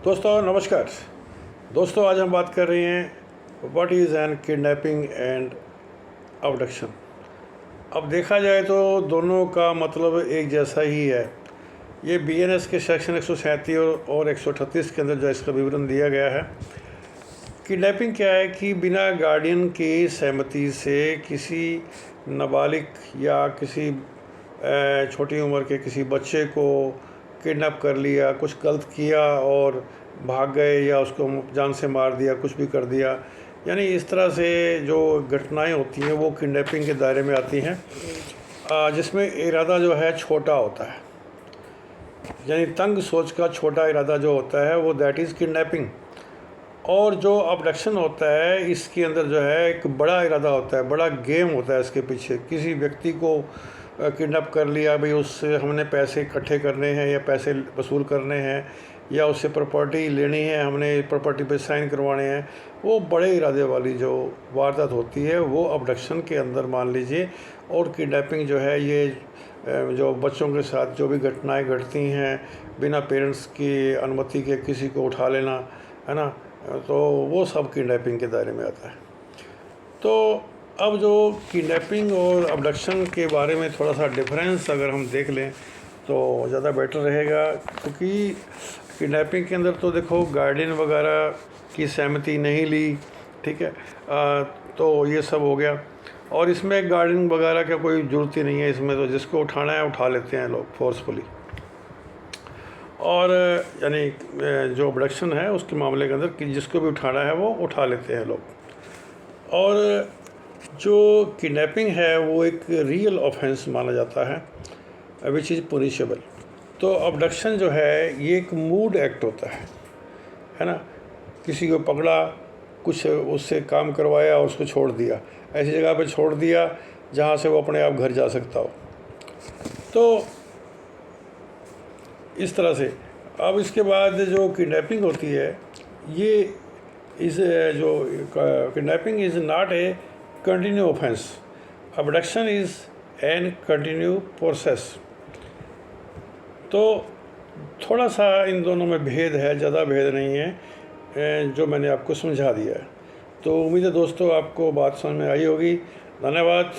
दोस्तों नमस्कार। दोस्तों आज हम बात कर रहे हैं what is an kidnapping and abduction. अब देखा जाए तो दोनों का मतलब एक जैसा ही है। ये बीएनएस के सेक्शन 137 और 138 के अंदर जो इसका विवरण दिया गया है। किडनैपिंग क्या है कि बिना गार्डियन की सहमति से किसी नाबालिग या किसी छोटी उम्र के किसी बच्चे को किडनैप कर लिया, कुछ गलत किया और भाग गए या उसको जान से मार दिया, कुछ भी कर दिया। यानी इस तरह से जो घटनाएं होती हैं वो किडनैपिंग के दायरे में आती हैं, जिसमें इरादा जो है छोटा होता है। यानी तंग सोच का छोटा इरादा जो होता है वो दैट इज़ किडनैपिंग। और जो अबडक्शन होता है इसके अंदर जो है एक बड़ा इरादा होता है, बड़ा गेम होता है इसके पीछे। किसी व्यक्ति को किडनैप कर लिया, भाई उससे हमने पैसे इकट्ठे करने हैं या पैसे वसूल करने हैं या उससे प्रॉपर्टी लेनी है, हमने प्रॉपर्टी पे साइन करवाने हैं। वो बड़े इरादे वाली जो वारदात होती है वो अबडक्शन के अंदर मान लीजिए। और किडनैपिंग जो है ये जो बच्चों के साथ जो भी घटनाएं घटती हैं बिना पेरेंट्स की अनुमति के किसी को उठा लेना, है ना, तो वो सब किडनैपिंग के दायरे में आता है। तो अब जो किडनैपिंग और अबडक्शन के बारे में थोड़ा सा डिफरेंस अगर हम देख लें तो ज़्यादा बेटर रहेगा, क्योंकि किडनैपिंग के अंदर तो देखो गार्डियन वगैरह की सहमति नहीं ली, ठीक है, तो ये सब हो गया। और इसमें गार्डियन वगैरह का कोई ज़रूरत ही नहीं है, इसमें तो जिसको उठाना है उठा लेते हैं लोग फोर्सफुली। और यानी जो अबडक्शन है उसके मामले के अंदर कि जिसको भी उठाना है वो उठा लेते हैं लोग। और जो किडनैपिंग है वो एक रियल ऑफेंस माना जाता है विच इज़ पुनिशेबल। तो अबडक्शन जो है ये एक मूड एक्ट होता है ना। किसी को पकड़ा, कुछ उससे काम करवाया और उसको छोड़ दिया, ऐसी जगह पे छोड़ दिया जहाँ से वो अपने आप घर जा सकता हो। तो इस तरह से अब इसके बाद जो किडनैपिंग होती है ये जो kidnapping is not a continue offence, abduction is an continue process. तो थोड़ा सा इन दोनों में भेद है, ज़्यादा भेद नहीं है, जो मैंने आपको समझा दिया है। तो उम्मीद है दोस्तों आपको बात समझ में आई होगी। धन्यवाद।